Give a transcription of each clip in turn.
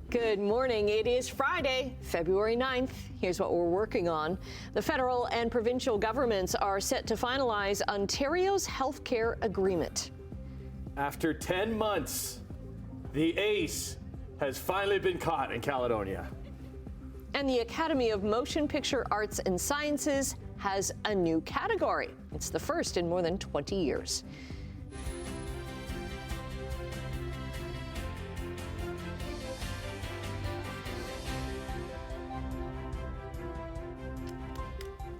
Good morning. It is Friday, February 9th. Here's what we're working on. The federal and provincial governments are set to finalize Ontario's healthcare agreement. After 10 months, the ace has finally been caught in Caledonia. And the Academy of Motion Picture Arts and Sciences has a new category. It's the first in more than 20 years.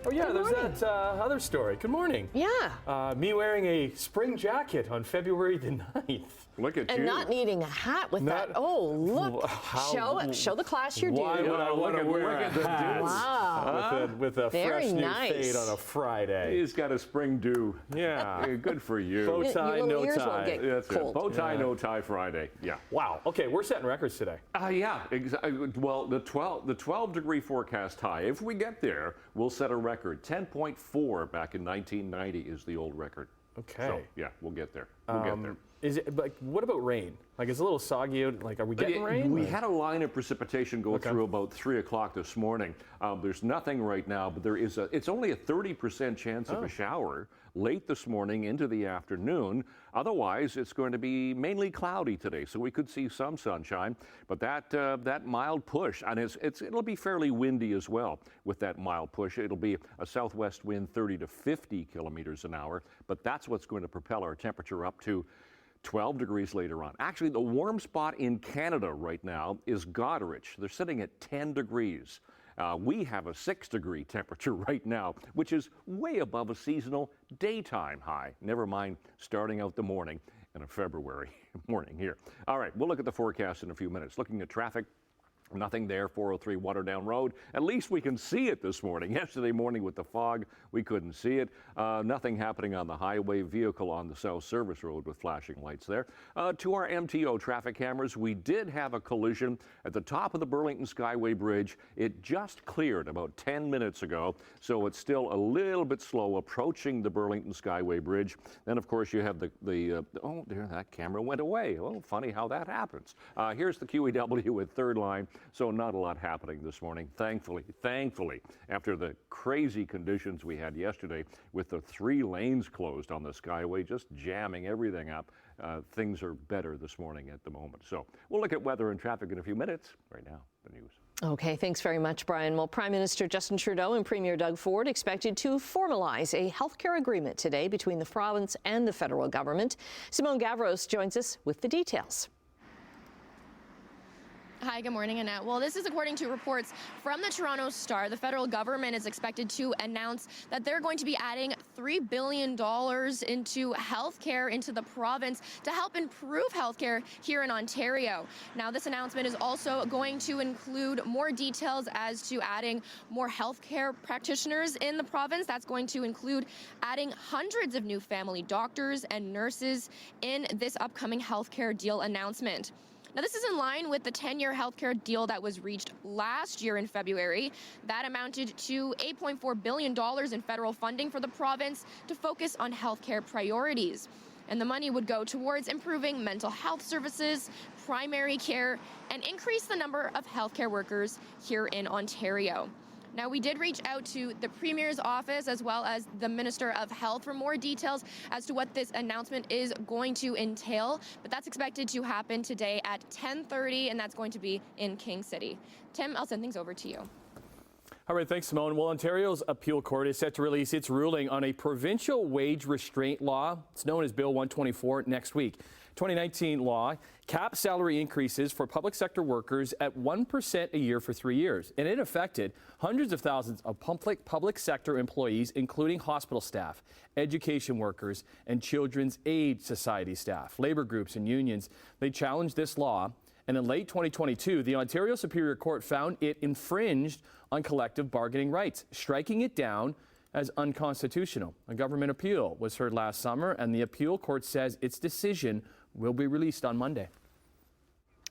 Oh, yeah, there's that other story. Good morning. Yeah. Me wearing a spring jacket on February the 9th. Look at you. And not needing a hat with that. Oh, look. Show the class you're Why doing. would I want to wear a hat Wow. with a Very fresh new nice. fade on a Friday? He's got a spring do. Yeah. Good for you. Bow tie, Your little no ears won't tie. get That's cold. it. Bow tie, no tie Friday. Yeah. Wow. Okay, we're setting records today. Yeah. Well, the 12-degree forecast high. If we get there, we'll set a record. 10.4 back in 1990 is the old record. Okay. So yeah, we'll get there. We'll get there. Is it like what about rain? Like it's a little soggy out. Like are we getting rain? We had a line of precipitation go through about 3 o'clock this morning. There's nothing right now, but there is it's only a 30% chance of a shower late this morning into the afternoon. Otherwise, it's going to be mainly cloudy today, so we could see some sunshine. But that mild push, and it'll be fairly windy as well with that mild push. It'll be a southwest wind 30 to 50 kilometers an hour, but that's what's going to propel our temperature up to 12 degrees later on. Actually, the warm spot in Canada right now is Goderich. They're sitting at 10 degrees. We have a 6-degree temperature right now, which is way above a seasonal daytime high. Never mind starting out the morning in a February morning here. All right, we'll look at the forecast in a few minutes. Looking at traffic. Nothing there, 403 Waterdown Road. At least we can see it this morning. Yesterday morning with the fog, we couldn't see it. Nothing happening on the highway. Vehicle on the South Service Road with flashing lights there. To our MTO traffic cameras, we did have a collision at the top of the Burlington Skyway Bridge. It just cleared about 10 minutes ago, so it's still a little bit slow approaching the Burlington Skyway Bridge. Then, of course, you have oh, there, that camera went away. Oh, funny how that happens. Here's the QEW at third line. So not a lot happening this morning, thankfully, after the crazy conditions we had yesterday with the 3 lanes closed on the Skyway, just jamming everything up. Things are better this morning at the moment. So we'll look at weather and traffic in a few minutes. Right now, the news. Okay, thanks very much, Brian. Well, Prime Minister Justin Trudeau and Premier Doug Ford expected to formalize a healthcare agreement today between the province and the federal government. Simone Gavros joins us with the details. Hi, good morning, Annette. Well, this is according to reports from the Toronto Star. The federal government is expected to announce that they're going to be adding $3 billion into healthcare into the province to help improve healthcare here in Ontario. Now, this announcement is also going to include more details as to adding more healthcare practitioners in the province. That's going to include adding hundreds of new family doctors and nurses in this upcoming healthcare deal announcement. Now, this is in line with the 10-year healthcare deal that was reached last year in February. That amounted to $8.4 billion in federal funding for the province to focus on healthcare priorities. And the money would go towards improving mental health services, primary care, and increase the number of healthcare workers here in Ontario. Now, we did reach out to the Premier's office as well as the Minister of Health for more details as to what this announcement is going to entail, but that's expected to happen today at 10:30, and that's going to be in King City. Tim, I'll send things over to you. All right, thanks, Simone. Well, Ontario's appeal court is set to release its ruling on a provincial wage restraint law. It's known as Bill 124 next week. 2019 law caps salary increases for public sector workers at 1% a year for 3 years. And it affected hundreds of thousands of public sector employees, including hospital staff, education workers, and children's aid society staff. Labor groups and unions, they challenged this law. And in late 2022, the Ontario Superior Court found it infringed on collective bargaining rights, striking it down as unconstitutional. A government appeal was heard last summer, and the appeal court says its decision will be released on Monday.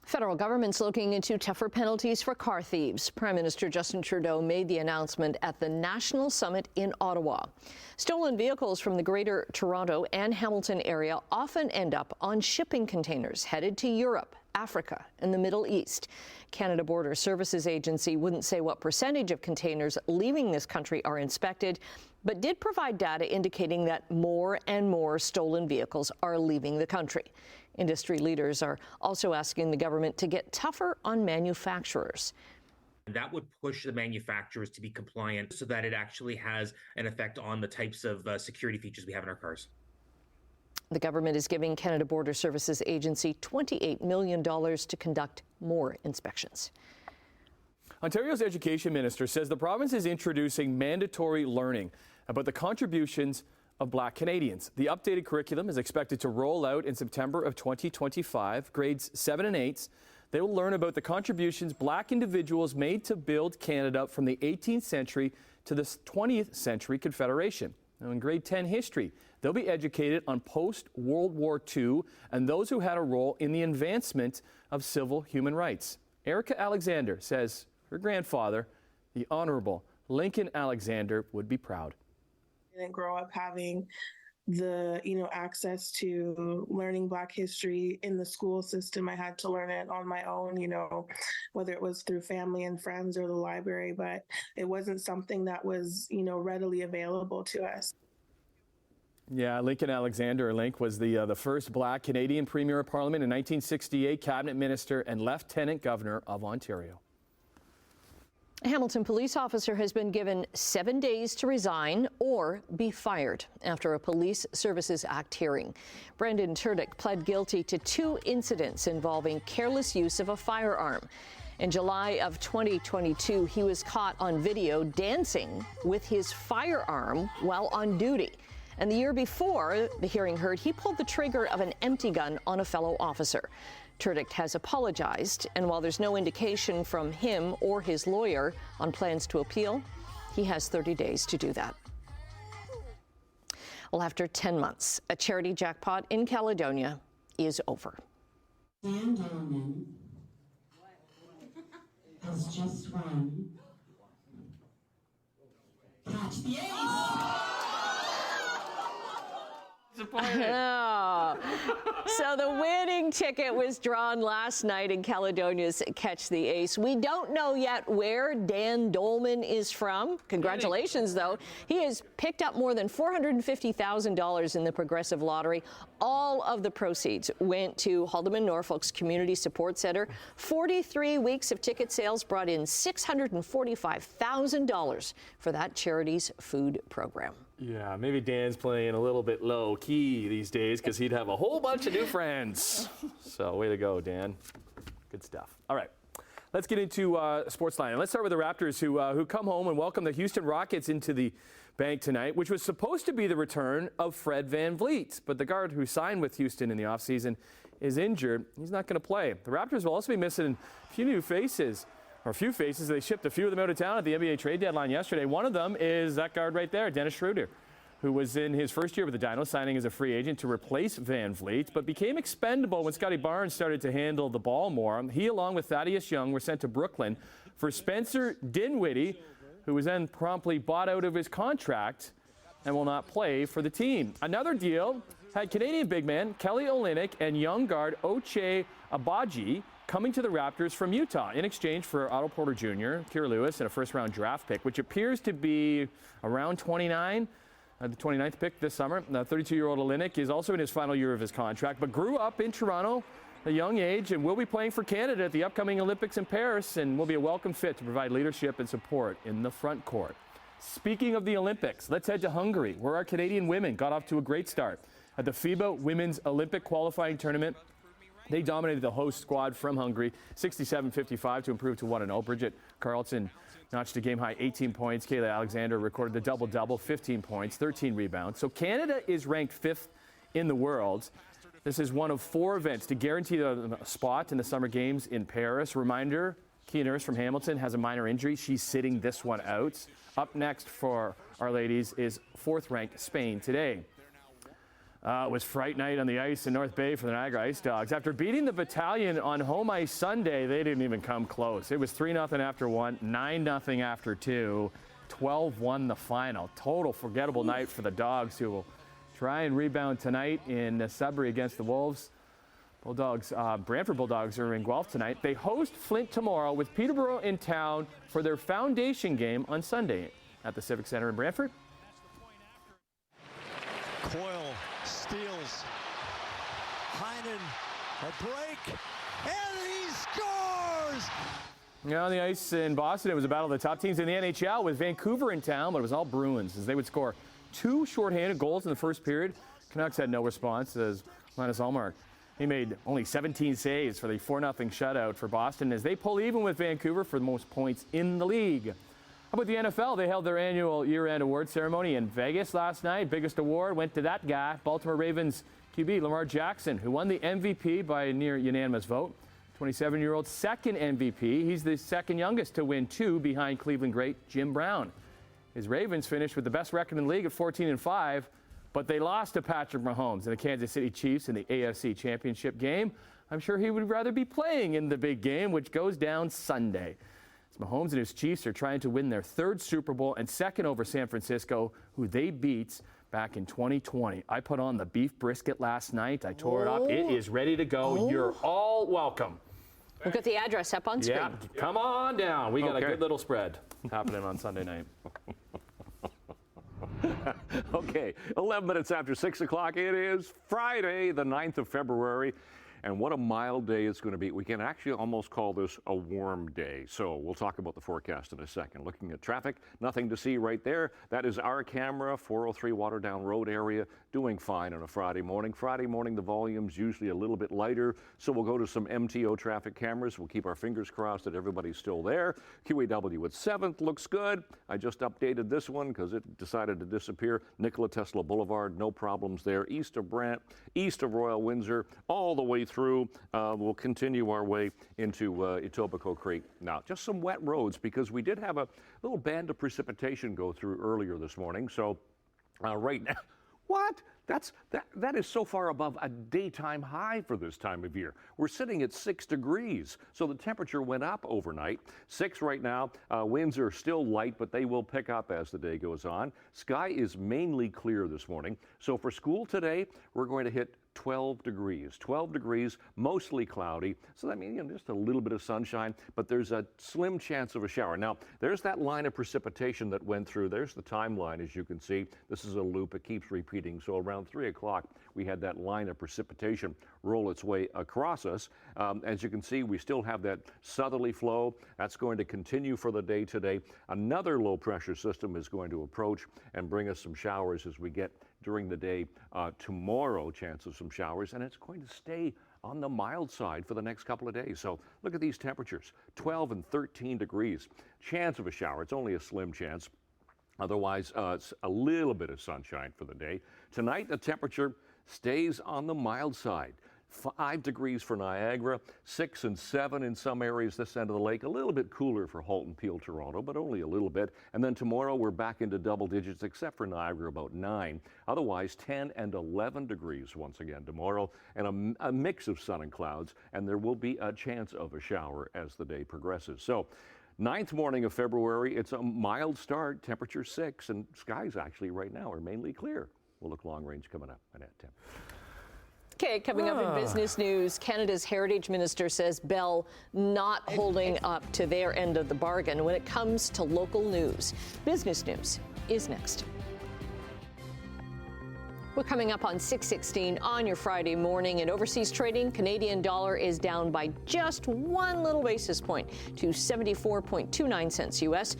Federal government's looking into tougher penalties for car thieves. Prime Minister Justin Trudeau made the announcement at the National Summit in Ottawa. Stolen vehicles from the Greater Toronto and Hamilton area often end up on shipping containers headed to Europe. Africa and the Middle East. Canada Border Services Agency wouldn't say what percentage of containers leaving this country are inspected, but did provide data indicating that more and more stolen vehicles are leaving the country. Industry leaders are also asking the government to get tougher on manufacturers. That would push the manufacturers to be compliant so that it actually has an effect on the types of security features we have in our cars. The government is giving Canada Border Services Agency $28 million to conduct more inspections. Ontario's education minister says the province is introducing mandatory learning about the contributions of Black Canadians. The updated curriculum is expected to roll out in September of 2025. Grades 7 and 8, they will learn about the contributions Black individuals made to build Canada from the 18th century to the 20th century Confederation. Now, in grade 10 history, they'll be educated on post-World War II and those who had a role in the advancement of civil human rights. Erica Alexander says her grandfather, the Honorable Lincoln Alexander, would be proud. I didn't grow up having the access to learning Black history in the school system. I had to learn it on my own, whether it was through family and friends or the library, but it wasn't something that was readily available to us. Yeah, Lincoln Alexander, Link, was the first Black Canadian Premier of Parliament in 1968, Cabinet Minister and Lieutenant Governor of Ontario. A Hamilton police officer has been given 7 days to resign or be fired after a Police Services Act hearing. Brendan Turdick pled guilty to 2 incidents involving careless use of a firearm. In July of 2022, he was caught on video dancing with his firearm while on duty. And the year before the hearing heard, he pulled the trigger of an empty gun on a fellow officer. Turdick has apologized, and while there's no indication from him or his lawyer on plans to appeal, he has 30 days to do that. Well, after 10 months, a charity jackpot in Caledonia is over. Dan Dolman has just won Catch the Ace. Oh. So the winning ticket was drawn last night in Caledonia's Catch the Ace. We don't know yet where Dan Dolman is from. Congratulations, though. He has picked up more than $450,000 in the Progressive Lottery. All of the proceeds went to Haldeman Norfolk's Community Support Centre. 43 weeks of ticket sales brought in $645,000 for that charity's food program. Yeah, maybe Dan's playing a little bit low key these days because he'd have a whole bunch of new friends. So way to go, Dan. Good stuff. All right, let's get into Sportsline. And let's start with the Raptors who come home and welcome the Houston Rockets into the bank tonight, which was supposed to be the return of Fred VanVleet. But the guard who signed with Houston in the offseason is injured. He's not going to play. The Raptors will also be missing a few new faces. Or a few faces. They shipped a few of them out of town at the NBA trade deadline yesterday. One of them is that guard right there, Dennis Schroeder, who was in his first year with the Dinos, signing as a free agent to replace VanVleet, but became expendable when Scotty Barnes started to handle the ball more. He, along with Thaddeus Young, were sent to Brooklyn for Spencer Dinwiddie, who was then promptly bought out of his contract and will not play for the team. Another deal had Canadian big man Kelly Olynyk and young guard Ochai Agbaji coming to the Raptors from Utah in exchange for Otto Porter Jr., Kira Lewis, and a first-round draft pick, which appears to be around 29, the 29th pick this summer. The 32-year-old Olynyk is also in his final year of his contract, but grew up in Toronto at a young age and will be playing for Canada at the upcoming Olympics in Paris and will be a welcome fit to provide leadership and support in the front court. Speaking of the Olympics, let's head to Hungary, where our Canadian women got off to a great start. At the FIBA Women's Olympic Qualifying Tournament, they dominated the host squad from Hungary, 67-55 to improve to 1-0. Bridget Carlson notched a game-high 18 points. Kayla Alexander recorded the double-double, 15 points, 13 rebounds. So Canada is ranked 5th in the world. This is one of 4 events to guarantee a spot in the Summer Games in Paris. Reminder, Kia Nurse from Hamilton has a minor injury. She's sitting this one out. Up next for our ladies is 4th-ranked Spain today. It was Fright Night on the ice in North Bay for the Niagara Ice Dogs. After beating the Battalion on home ice Sunday, they didn't even come close. It was 3-0 after 1, 9-0 after 2, 12-1 the final. Total forgettable night for the Dogs, who will try and rebound tonight in Sudbury against the Wolves. Bulldogs, Brantford Bulldogs are in Guelph tonight. They host Flint tomorrow with Peterborough in town for their foundation game on Sunday at the Civic Centre in Brantford. Coyle steals. Heinen, a break, and he scores! On the ice in Boston, it was a battle of the top teams in the NHL with Vancouver in town, but it was all Bruins as they would score 2 shorthanded goals in the first period. Canucks had no response as Linus Ullmark. He made only 17 saves for the 4-0 shutout for Boston as they pull even with Vancouver for the most points in the league. How about the NFL? They held their annual year-end award ceremony in Vegas last night. Biggest award went to that guy, Baltimore Ravens QB Lamar Jackson, who won the MVP by a near unanimous vote. 27-year-old second MVP. He's the second youngest to win 2 behind Cleveland great Jim Brown. His Ravens finished with the best record in the league at 14-5. But they lost to Patrick Mahomes and the Kansas City Chiefs in the AFC Championship game. I'm sure he would rather be playing in the big game, which goes down Sunday. As Mahomes and his Chiefs are trying to win their 3rd Super Bowl and 2nd over San Francisco, who they beat back in 2020. I put on the beef brisket last night. I tore it up. It is ready to go. You're all welcome. We'll get the address up on screen. Yeah, come on down. We got a good little spread happening on Sunday night. Okay, 11 minutes after 6 o'clock. It is Friday, the 9th of February. And what a mild day it's going to be. We can actually almost call this a warm day. So we'll talk about the forecast in a second. Looking at traffic, nothing to see right there. That is our camera, 403 Waterdown Road area, doing fine on a Friday morning. Friday morning, the volume's usually a little bit lighter. So we'll go to some MTO traffic cameras. We'll keep our fingers crossed that everybody's still there. QEW at 7th looks good. I just updated this one because it decided to disappear. Nikola Tesla Boulevard, no problems there. East of Brant, east of Royal Windsor, all the way through. We'll continue our way into Etobicoke Creek. Now, just some wet roads because we did have a little band of precipitation go through earlier this morning. So right now, what? That is so far above a daytime high for this time of year. We're sitting at 6 degrees, so the temperature went up overnight. 6 right now. Winds are still light, but they will pick up as the day goes on. Sky is mainly clear this morning. So for school today, we're going to hit 12 degrees. 12 degrees, mostly cloudy. So that means just a little bit of sunshine, but there's a slim chance of a shower. Now, there's that line of precipitation that went through. There's the timeline, as you can see. This is a loop. It keeps repeating. So around 3 o'clock, we had that line of precipitation roll its way across us. As you can see, we still have that southerly flow. That's going to continue for the day today. Another low pressure system is going to approach and bring us some showers as we get during the day tomorrow, chance of some showers, and it's going to stay on the mild side for the next couple of days. So look at these temperatures, 12 and 13 degrees. Chance of a shower, it's only a slim chance. Otherwise, it's a little bit of sunshine for the day. Tonight, the temperature stays on the mild side. 5 degrees for Niagara, 6 and 7 in some areas this end of the lake. A little bit cooler for Halton, Peel, Toronto, but only a little bit. And then tomorrow we're back into double digits, except for Niagara, about 9. Otherwise, 10 and 11 degrees once again tomorrow, and a mix of sun and clouds. And there will be a chance of a shower as the day progresses. So 9th morning of February, it's a mild start, temperature 6, and skies actually right now are mainly clear. We'll look long range coming up. Annette, Tim. Okay, coming up in business news, Canada's Heritage Minister says Bell not holding up to their end of the bargain when it comes to local news. Business news is next. We're coming up on 6:16 on your Friday morning. In overseas trading, Canadian dollar is down by just 1 little basis point to 74.29 cents U.S.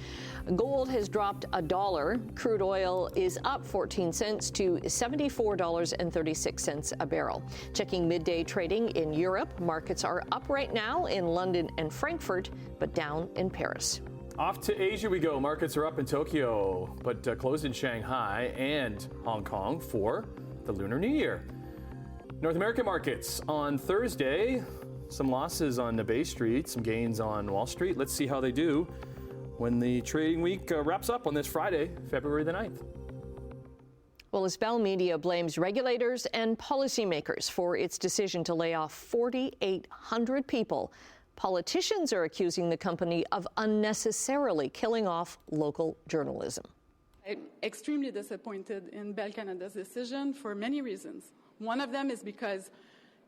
Gold has dropped $1. Crude oil is up 14 cents to $74.36 a barrel. Checking midday trading in Europe, markets are up right now in London and Frankfurt, but down in Paris. Off to Asia we go. Markets are up in Tokyo, but closed in Shanghai and Hong Kong for the Lunar New Year. North American markets on Thursday, some losses on the Bay Street, some gains on Wall Street. Let's see how they do when the trading week wraps up on this Friday, February the 9th. Well, as Bell Media blames regulators and policymakers for its decision to lay off 4,800 people, politicians are accusing the company of unnecessarily killing off local journalism. I'm extremely disappointed in Bell Canada's decision for many reasons. One of them is because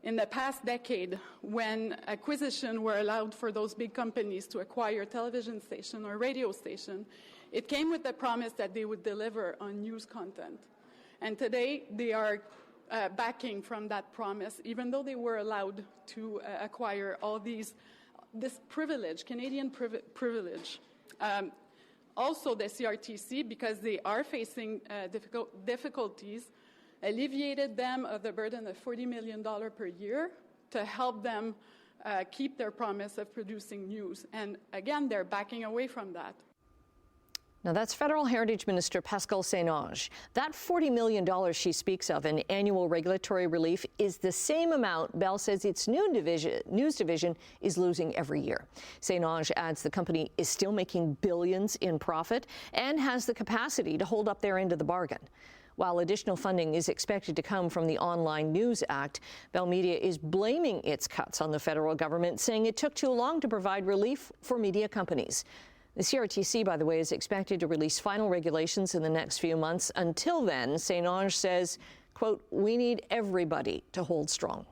in the past decade, when acquisition were allowed for those big companies to acquire television station or radio station, it came with the promise that they would deliver on news content. And today, they are backing from that promise, even though they were allowed to acquire all this privilege, Canadian privilege. Also, the CRTC, because they are facing difficulties, alleviated them of the burden of $40 million per year to help them keep their promise of producing news. And again, they're backing away from that. Now, that's Federal Heritage Minister Pascal St-Onge. That $40 million she speaks of in annual regulatory relief is the same amount Bell says its news division is losing every year. St-Onge adds the company is still making billions in profit and has the capacity to hold up their end of the bargain. While additional funding is expected to come from the Online News Act, Bell Media is blaming its cuts on the federal government, saying it took too long to provide relief for media companies. The CRTC, by the way, is expected to release final regulations in the next few months. Until then, St-Onge says, quote, we need everybody to hold strong.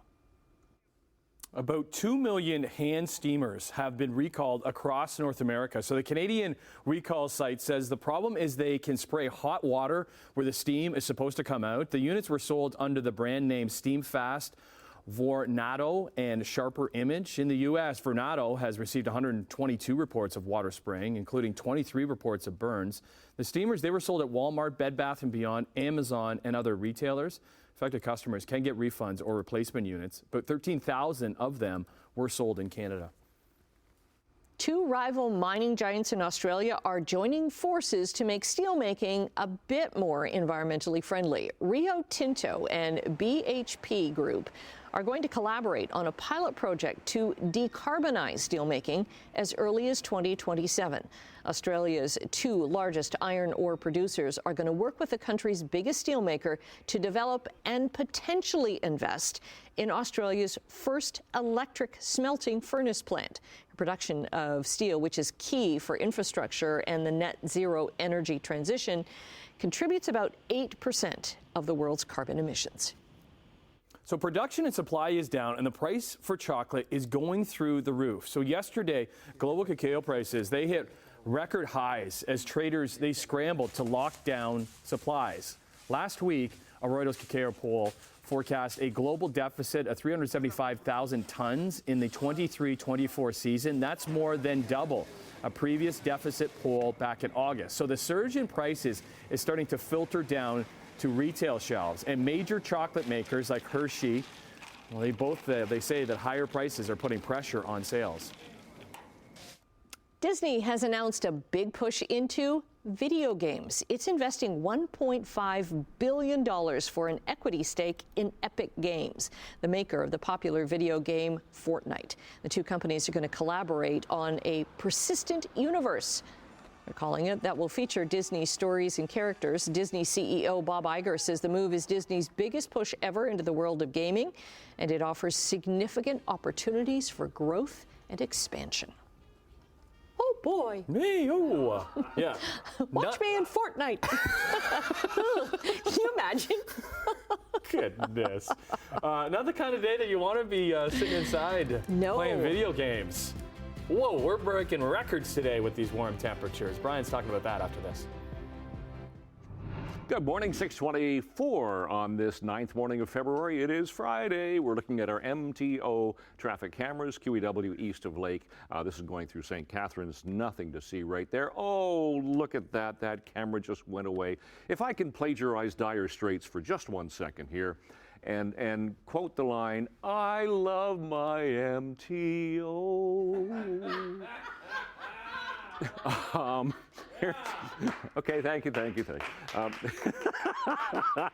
About 2 million hand steamers have been recalled across North America. So the Canadian recall site says the problem is they can spray hot water where the steam is supposed to come out. The units were sold under the brand name SteamFast, Vornado, and Sharper Image. In the U.S., Vornado has received 122 reports of water spraying, including 23 reports of burns. The steamers, they were sold at Walmart, Bed Bath & Beyond, Amazon, and other retailers. Affected customers can get refunds or replacement units, but 13,000 of them were sold in Canada. Two rival mining giants in Australia are joining forces to make steelmaking a bit more environmentally friendly. Rio Tinto and BHP Group are going to collaborate on a pilot project to decarbonize steelmaking as early as 2027. Australia's two largest iron ore producers are going to work with the country's biggest steelmaker to develop and potentially invest in Australia's first electric smelting furnace plant. Production of steel, which is key for infrastructure and the net zero energy transition, contributes about 8% of the world's carbon emissions. So production and supply is down, and the price for chocolate is going through the roof. So yesterday, global cacao prices, they hit record highs as traders, they scrambled to lock down supplies. Last week, a Reuters cacao poll forecast a global deficit of 375,000 tons in the 23-24 season. That's more than double a previous deficit poll back in August. So the surge in prices is starting to filter down to retail shelves, and major chocolate makers like Hershey, well, they say that higher prices are putting pressure on sales. Disney has announced a big push into video games. It's investing $1.5 billion for an equity stake in Epic Games, the maker of the popular video game Fortnite. The two companies are going to collaborate on a persistent universe, they're calling it, that will feature Disney stories and characters. Disney CEO Bob Iger says the move is Disney's biggest push ever into the world of gaming, and it offers significant opportunities for growth and expansion. Oh boy. Me, oh, yeah. Watch me in Fortnite. Can you imagine? Goodness. Not the kind of day that you want to be sitting inside playing video games. Whoa, we're breaking records today with these warm temperatures. Brian's talking about that after this. Good morning, 6:24 on this 9th morning of February. It is Friday. We're looking at our MTO traffic cameras, QEW east of Lake. This is going through St. Catharines. Nothing to see right there. Oh, look at that. That camera just went away. If I can plagiarize Dire Straits for just 1 second here and quote the line, I love my MTO. Okay, thank you.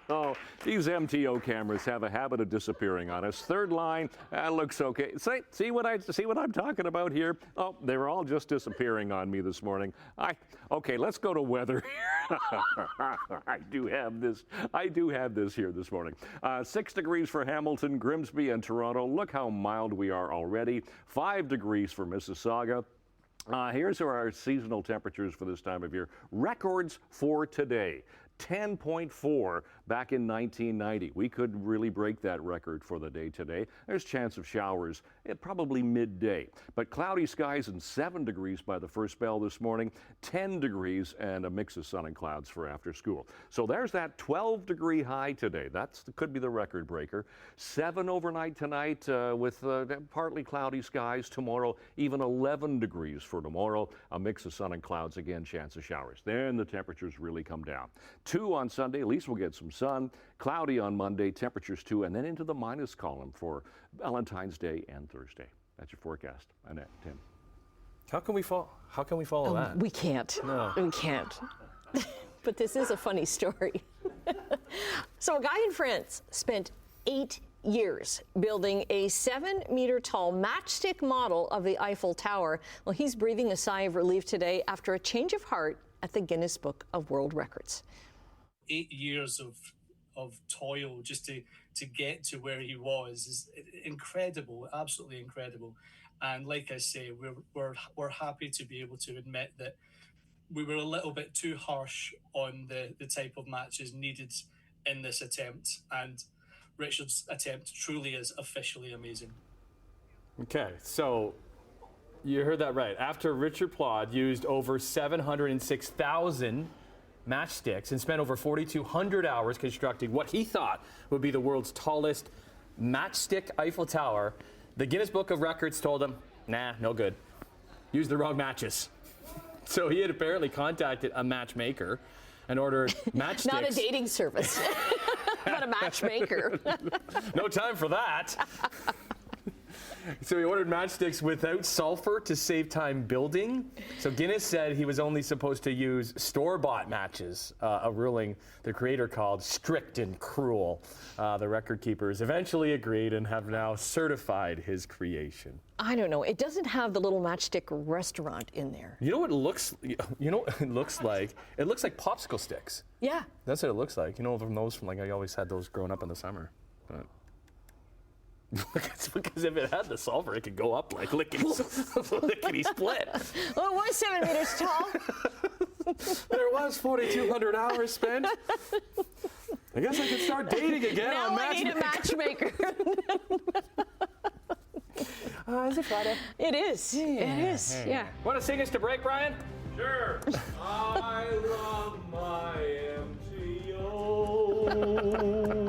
Oh, these MTO cameras have a habit of disappearing on us. Third line, that looks okay. See what I'm talking about here? Oh, they were all just disappearing on me this morning. Okay, let's go to weather. I do have this here this morning. 6 degrees for Hamilton, Grimsby, and Toronto. Look how mild we are already. 5 degrees for Mississauga. Here's our seasonal temperatures for this time of year. Records for today. 10.4 back in 1990. We could really break that record for the day today. There's chance of showers at probably midday, but cloudy skies and 7 degrees by the first bell this morning, 10 degrees and a mix of sun and clouds for after school. So there's that 12-degree high today. Could be the record breaker. 7 overnight tonight with partly cloudy skies. Tomorrow, even 11 degrees for tomorrow. A mix of sun and clouds, again, chance of showers. Then the temperatures really come down. 2 on Sunday, at least we'll get some sun. Cloudy on Monday, temperatures 2, and then into the minus column for Valentine's Day and Thursday. That's your forecast. Annette, Tim. How can we follow that? We can't. No. We can't. But this is a funny story. So a guy in France spent 8 years building a 7-meter tall matchstick model of the Eiffel Tower. Well, he's breathing a sigh of relief today after a change of heart at the Guinness Book of World Records. 8 years of toil just to get to where he was is incredible, absolutely incredible. And like I say, we're happy to be able to admit that we were a little bit too harsh on the type of matches needed in this attempt. And Richard's attempt truly is officially amazing. Okay, so you heard that right. After Richard Plod used over 706,000 matchsticks and spent over 4,200 hours constructing what he thought would be the world's tallest matchstick Eiffel Tower, the Guinness Book of Records told him, nah, no good. Used the wrong matches. So he had apparently contacted a matchmaker and ordered matchsticks. Not a dating service, but a matchmaker. No time for that. So he ordered matchsticks without sulfur to save time building. So Guinness said he was only supposed to use store-bought matches, a ruling the creator called strict and cruel. The record keepers eventually agreed and have now certified his creation. I don't know. It doesn't have the little matchstick restaurant in there. You know what it looks? You know what it looks like? It looks like popsicle sticks. Yeah. That's what it looks like. You know, from those I always had those growing up in the summer. But because if it had the sulfur, it could go up like lickety split. Well, it was 7 meters tall. There was 4,200 hours spent. I guess I could start dating again. Now on I need a matchmaker. Is it Friday? It is. Yeah. It is. Hey. Yeah. Want to sing us to break, Brian? Sure. I love my MTO.